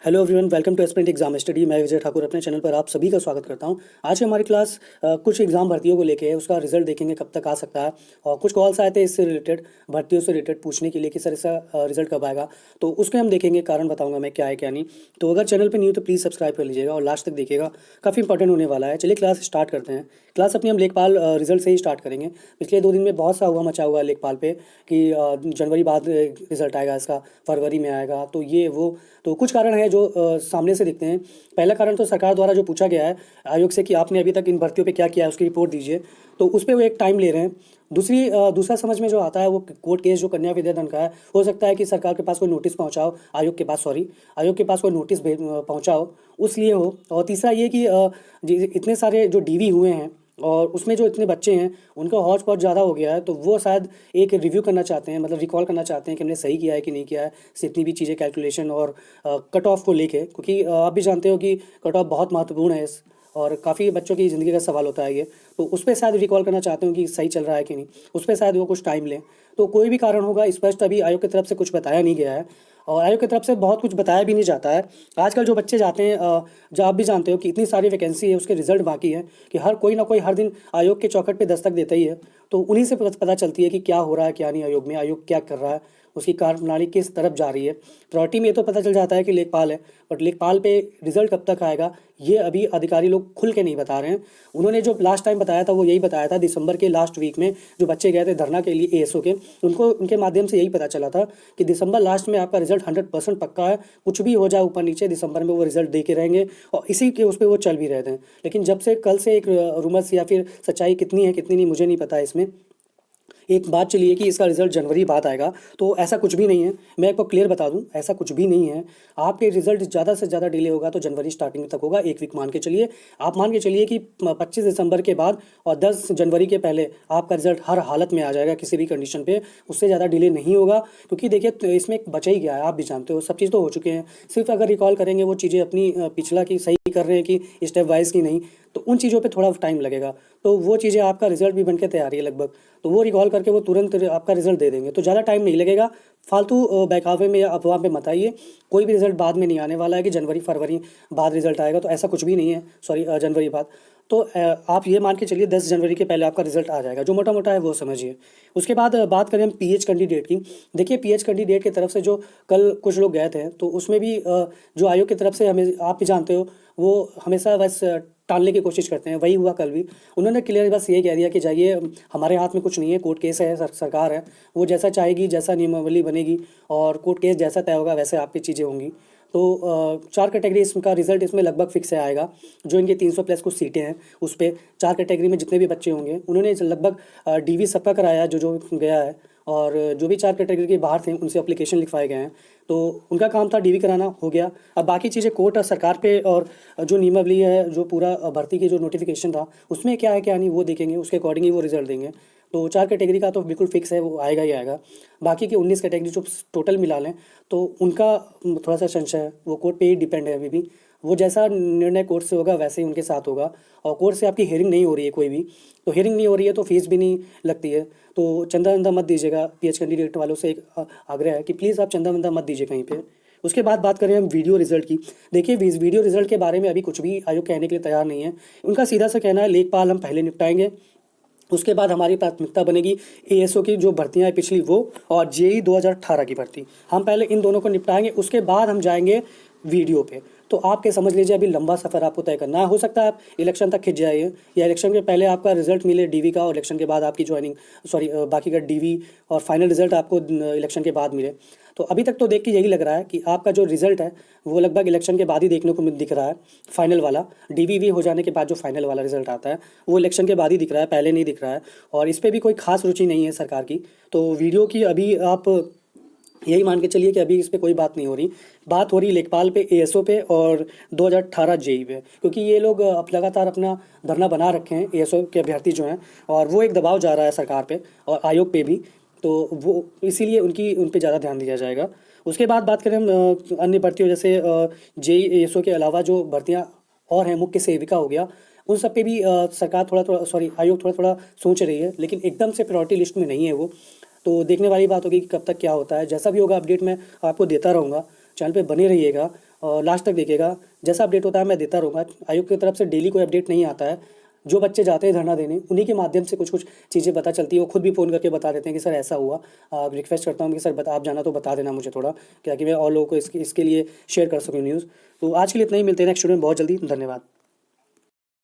Hello everyone, welcome to aspirant exam study. मैं विजय ठाकुर अपने channel पर आप सभी का स्वागत करता हूं। आज की हमारी क्लास कुछ एग्जाम भर्तियों को लेके है। उसका रिजल्ट देखेंगे कब तक आ सकता है, और कुछ कॉल्स आए थे इससे रिलेटेड, भर्तियों से रिलेटेड पूछने के लिए कि सर इसका रिजल्ट कब आएगा। तो उसके हम देखेंगे, कारण बताऊंगा मैं क्या है क्या नहीं। तो अगर चैनल पर नहीं हो तो प्लीज़ सब्सक्राइब कर लीजिएगा और लास्ट तक देखिएगा, काफ़ी इंपॉर्टेंट होने वाला है। चलिए क्लास स्टार्ट करते हैं। क्लास अपनी हम लेखपाल रिजल्ट से ही स्टार्ट करेंगे। पिछले 2 दिन में बहुत सा हुआ मचा हुआ है लेखपाल पे कि जनवरी बाद रिजल्ट आएगा इसका, फरवरी में आएगा, तो ये वो। तो कुछ कारण है जो सामने से दिखते हैं। पहला कारण तो सरकार द्वारा जो पूछा गया है आयोग से कि आपने अभी तक इन भर्तियों पे क्या किया है, उसकी रिपोर्ट दीजिए, तो उस पर वो एक टाइम ले रहे हैं। दूसरा समझ में जो आता है वो कोर्ट केस जो कन्या विद्याधन का है, हो सकता है कि सरकार के पास कोई नोटिस पहुंचाओ, आयोग के पास कोई नोटिस पहुंचाओ, उसलिए हो। और तीसरा ये कि इतने सारे जो डीवी हुए हैं और उसमें जो इतने बच्चे हैं उनका हौच पौच ज़्यादा हो गया है, तो वो शायद एक रिव्यू करना चाहते हैं, मतलब रिकॉल करना चाहते हैं कि हमने सही किया है कि नहीं किया है, जितनी भी चीज़ें कैलकुलेशन और कट ऑफ को लेके, क्योंकि आप भी जानते हो कि कट ऑफ बहुत महत्वपूर्ण है और काफ़ी बच्चों की ज़िंदगी का सवाल होता है ये। तो उस पर शायद रिकॉल करना चाहते हो कि सही चल रहा है कि नहीं, उस पर शायद वो कुछ टाइम लें। तो कोई भी कारण होगा, स्पष्ट अभी आयोग की तरफ से कुछ बताया नहीं गया है और आयोग की तरफ से बहुत कुछ बताया भी नहीं जाता है। आजकल जो बच्चे जाते हैं, जो आप भी जानते हो कि इतनी सारी वैकेंसी है, उसके रिजल्ट बाकी है कि हर कोई ना कोई हर दिन आयोग के चौखट पे दस्तक देता ही है। तो उन्हीं से पता चलती है कि क्या हो रहा है क्या नहीं, आयोग में आयोग क्या कर रहा है, उसकी कार्यप्रणाली किस तरफ जा रही है। प्रायोरिटी में ये तो पता चल जाता है कि लेखपाल है, बट लेखपाल पे रिजल्ट कब तक आएगा ये अभी अधिकारी लोग खुल के नहीं बता रहे हैं। उन्होंने जो लास्ट टाइम बताया था वो यही बताया था, दिसंबर के लास्ट वीक में जो बच्चे गए थे धरना के लिए एएसओ के, उनको उनके माध्यम से यही पता चला था कि दिसंबर लास्ट में आपका रिजल्ट 100% पक्का है, कुछ भी हो जाए ऊपर नीचे दिसंबर में वो रिजल्ट दे के रहेंगे, और इसी के उस पर वो चल भी रहे थे। लेकिन जब से कल से एक रूमर्स या फिर सच्चाई कितनी है कितनी नहीं मुझे नहीं पता, इसमें एक बात चली है कि इसका रिजल्ट जनवरी बाद आएगा, तो ऐसा कुछ भी नहीं है। मैं आपको क्लियर बता दूं, ऐसा कुछ भी नहीं है। आपके रिजल्ट ज़्यादा से ज़्यादा डिले होगा तो जनवरी स्टार्टिंग तक होगा, एक वीक मान के चलिए। आप मान के चलिए कि 25 दिसंबर के बाद और 10 जनवरी के पहले आपका रिजल्ट हर हालत में आ जाएगा किसी भी कंडीशन पे, उससे ज़्यादा डिले नहीं होगा। क्योंकि देखिए तो इसमें बचा ही गया है, आप भी जानते हो, सब चीज़ तो हो चुके हैं। सिर्फ अगर रिकॉल करेंगे वो चीज़ें अपनी पिछला की सही कर रहे हैं कि स्टेप वाइज की नहीं, तो उन चीज़ों पे थोड़ा टाइम लगेगा। तो वो चीज़ें आपका रिजल्ट भी बन के तैयार है लगभग, तो वो रिकॉल करके वो तुरंत आपका रिजल्ट दे देंगे, तो ज़्यादा टाइम नहीं लगेगा। फालतू बहकावे में या अफवाह पे मत आइए। कोई भी रिजल्ट बाद में नहीं आने वाला है कि जनवरी फरवरी बाद रिजल्ट आएगा, तो ऐसा कुछ भी नहीं है। सॉरी, जनवरी बाद। तो आप ये मान के चलिए 10 जनवरी के पहले आपका रिजल्ट आ जाएगा, जो मोटा मोटा है वो समझिए। उसके बाद बात करें हम पीएच कैंडिडेट की। देखिए पीएच कैंडिडेट की तरफ से जो कल कुछ लोग गए थे, तो उसमें भी जो आयोग की तरफ से हमें, आप भी जानते हो, वो हमेशा बस टालने की कोशिश करते हैं। वही हुआ कल भी। उन्होंने क्लियर बस ये कह दिया कि जाइए, हमारे हाथ में कुछ नहीं है, कोर्ट केस है, सरकार है, वो जैसा चाहेगी, जैसा नियमावली बनेगी और कोर्ट केस जैसा तय होगा वैसे आपकी चीज़ें होंगी। तो 4 कैटेगरी इसका रिजल्ट इसमें लगभग फिक्स है आएगा। जो इनके 300 प्लस कुछ सीटें हैं उस पर 4 कैटेगरी में जितने भी बच्चे होंगे उन्होंने लगभग डीवी सबका कराया है, जो जो गया है। और जो भी 4 कैटेगरी के बाहर थे उनसे एप्लीकेशन लिखवाए गए हैं, तो उनका काम था डीवी कराना, हो गया। अब बाकी चीज़ें कोर्ट और सरकार पे, और जो नियमावली है, जो पूरा भर्ती की जो नोटिफिकेशन था उसमें क्या है क्या नहीं वो देखेंगे, उसके अकॉर्डिंग ही वो रिजल्ट देंगे। तो 4 कैटेगरी का तो बिल्कुल फिक्स है, वो आएगा ही आएगा। बाकी की 19 कैटेगरी जो टोटल मिला लें तो उनका थोड़ा सा संशय है, वो कोर्ट पे ही डिपेंड है अभी भी। वो जैसा निर्णय कोर्ट से होगा वैसे ही उनके साथ होगा। और कोर्ट से आपकी हियरिंग नहीं हो रही है कोई भी, तो हियरिंग नहीं हो रही है तो फीस भी नहीं लगती है। तो चंदा वंदा मत दीजिएगा। पीएच कैंडिडेट वालों से एक आग्रह है कि प्लीज़ आप चंदा वंदा मत दीजिए कहीं पे। उसके बाद बात करें हम वीडियो रिजल्ट की। देखिए वीडियो रिजल्ट के बारे में अभी कुछ भी आयोग कहने के लिए तैयार नहीं है। उनका सीधा सा कहना है लेखपाल हम पहले निपटाएंगे, उसके बाद हमारी प्राथमिकता बनेगी एएसओ की जो भर्तियां हैं पिछली वो, और जेई 2018 की भर्ती। हम पहले इन दोनों को निपटाएंगे, उसके बाद हम जाएंगे वीडियो पे। तो आपके समझ लीजिए अभी लंबा सफ़र आपको तय करना है। हो सकता है आप इलेक्शन तक खिंच जाइए, या इलेक्शन के पहले आपका रिजल्ट मिले डीवी का और इलेक्शन के बाद आपकी ज्वाइनिंग, सॉरी बाकी का डीवी और फाइनल रिजल्ट आपको इलेक्शन के बाद मिले। तो अभी तक तो देख के यही लग रहा है कि आपका जो रिजल्ट है वो लगभग इलेक्शन के बाद ही देखने को दिख रहा है। फाइनल वाला डीवीवी हो जाने के बाद जो फाइनल वाला रिजल्ट आता है वो इलेक्शन के बाद ही दिख रहा है, पहले नहीं दिख रहा है। और इस पर भी कोई खास रुचि नहीं है सरकार की। तो वीडियो की अभी आप यही मान के चलिए कि अभी इस पे कोई बात नहीं हो रही। बात हो रही लेखपाल पे, एएसओ पे और 2018 जेई पे, क्योंकि ये लोग अब लगातार अपना धरना बना रखे हैं एएसओ के अभ्यर्थी जो हैं, और वो एक दबाव जा रहा है सरकार पे और आयोग पे भी। तो वो इसीलिए उन पे ज़्यादा ध्यान दिया जाएगा। उसके बाद बात करें हम अन्य भर्तियों, जैसे जेई एएसओ के अलावा जो भर्तियाँ और हैं, मुख्य सेविका हो गया, उन सब पे भी सरकार थोड़ा थोड़ा, सॉरी आयोग थोड़ा थोड़ा सोच रही है, लेकिन एकदम से प्रायोरिटी लिस्ट में नहीं है वो। तो देखने वाली बात होगी कि कब तक क्या होता है। जैसा भी होगा अपडेट मैं आपको देता रहूँगा, चैनल पे बने रहिएगा। और लास्ट तक देखिएगा। जैसा अपडेट होता है मैं देता रहूँगा। आयोग की तरफ से डेली कोई अपडेट नहीं आता है। जो बच्चे जाते हैं धरना देने, उन्हीं के माध्यम से कुछ कुछ चीज़ें पता चलती है। वो खुद भी फ़ोन करके बता देते हैं कि सर ऐसा हुआ। रिक्वेस्ट करता हूँ कि सर आप जाना तो बता देना मुझे थोड़ा, क्या कि मैं और लोगों को इसके लिए शेयर कर सकूँ न्यूज़। तो आज के लिए इतना ही, मिलते हैं नेक्स्ट वीडियो में बहुत जल्दी। धन्यवाद।